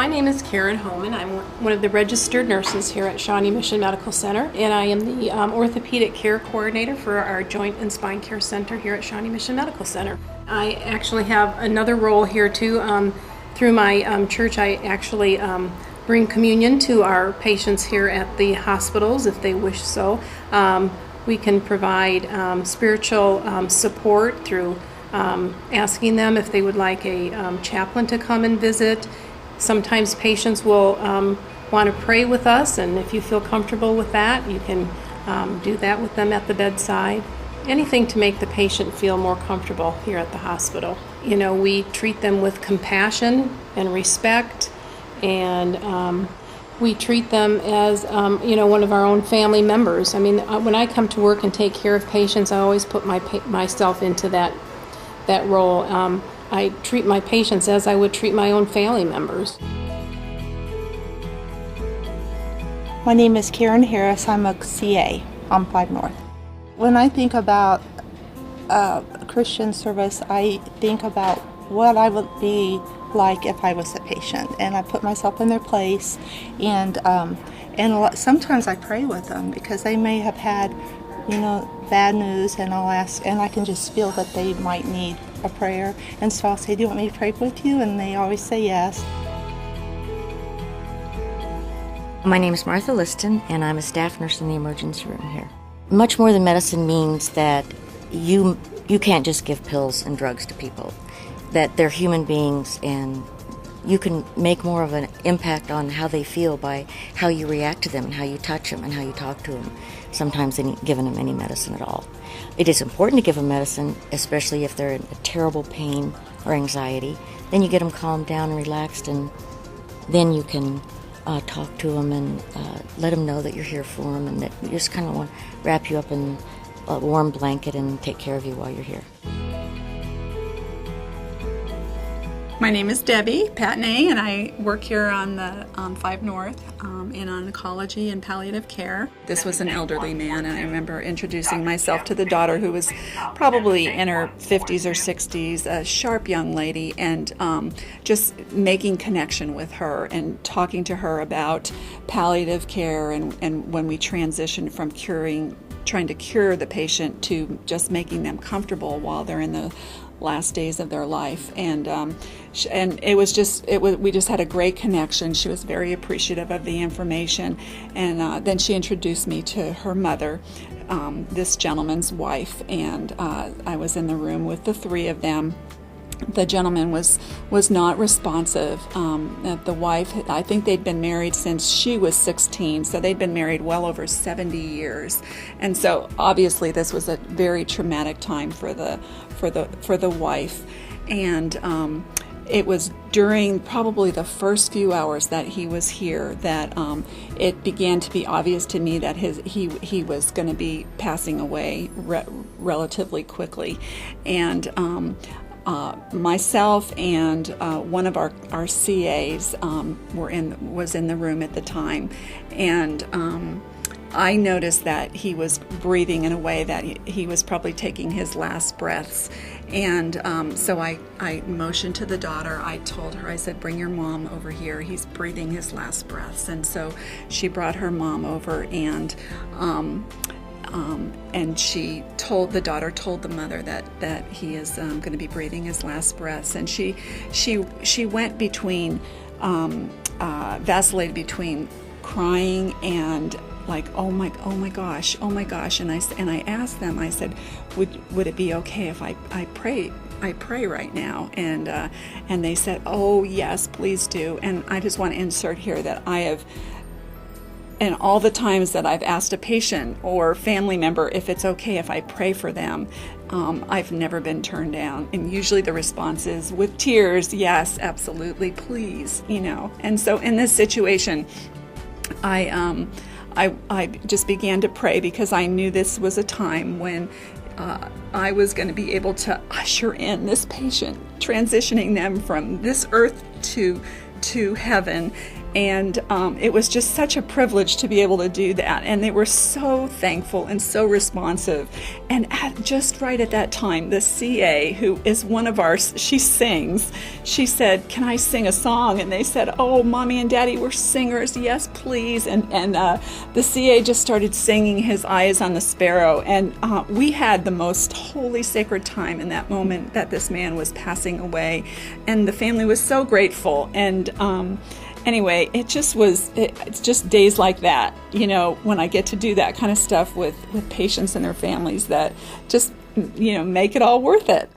My name is Karen Homan. I'm one of the registered nurses here at Shawnee Mission Medical Center, and I am the orthopedic care coordinator for our Joint and Spine Care Center here at Shawnee Mission Medical Center. I actually have another role here too. Through my church, I actually bring communion to our patients here at the hospitals if they wish so. We can provide spiritual support through asking them if they would like a chaplain to come and visit. Sometimes patients will want to pray with us, and if you feel comfortable with that, you can do that with them at the bedside. Anything to make the patient feel more comfortable here at the hospital. You know, we treat them with compassion and respect, and we treat them as, one of our own family members. I mean, when I come to work and take care of patients, I always put myself into that role. I treat my patients as I would treat my own family members. My name is Karen Harris. I'm a CA on 5 North. When I think about Christian service, I think about what I would be like if I was a patient, and I put myself in their place, and sometimes I pray with them because they may have had, bad news, and I'll ask, and I can just feel that they might need a prayer, and so I'll say, do you want me to pray with you? And they always say yes. My name is Martha Liston, and I'm a staff nurse in the emergency room here. Much more than medicine means that you can't just give pills and drugs to people, that they're human beings, and you can make more of an impact on how they feel by how you react to them and how you touch them and how you talk to them, sometimes giving them any medicine at all. It is important to give them medicine, especially if they're in a terrible pain or anxiety. Then you get them calmed down and relaxed, and then you can talk to them and let them know that you're here for them, and that you just kind of want to wrap you up in a warm blanket and take care of you while you're here. My name is Debbie Patane, and I work here on 5 North in oncology and palliative care. This was an elderly man, and I remember introducing myself to the daughter, who was probably in her 50s or 60s, a sharp young lady, and just making connection with her and talking to her about palliative care and when we transitioned from trying to cure the patient to just making them comfortable while they're in the last days of their life, and we just had a great connection. She was very appreciative of the information, and then she introduced me to her mother, this gentleman's wife, and I was in the room with the three of them. The gentleman was not responsive. The wife, I think they'd been married since she was 16, so they'd been married well over 70 years. And so obviously this was a very traumatic time for the wife. And it was during probably the first few hours that he was here that it began to be obvious to me that he was going to be passing away relatively quickly. And myself and one of our CAs was in the room at the time, and I noticed that he was breathing in a way that he was probably taking his last breaths, and so I motioned to the daughter. I told her, I said, bring your mom over here, he's breathing his last breaths. And so she brought her mom over, and the daughter told the mother that he is going to be breathing his last breaths, and she went between vacillated between crying and like oh my gosh, and I asked them, I said, would it be okay if I pray right now? And they said, oh yes, please do. And I just want to insert here that I have, and all the times that I've asked a patient or family member if it's okay if I pray for them, I've never been turned down. And usually the response is with tears, yes, absolutely, please, And so in this situation, I just began to pray because I knew this was a time when I was going to be able to usher in this patient, transitioning them from this earth to heaven. And it was just such a privilege to be able to do that. And they were so thankful and so responsive. And just right at that time, the CA, who is one of she sings, she said, "Can I sing a song?" And they said, "Oh, Mommy and Daddy, we're singers. Yes, please." And the CA just started singing His Eye is on the Sparrow. And we had the most holy, sacred time in that moment that this man was passing away. And the family was so grateful. And anyway, it's just days like that, when I get to do that kind of stuff with patients and their families that just, make it all worth it.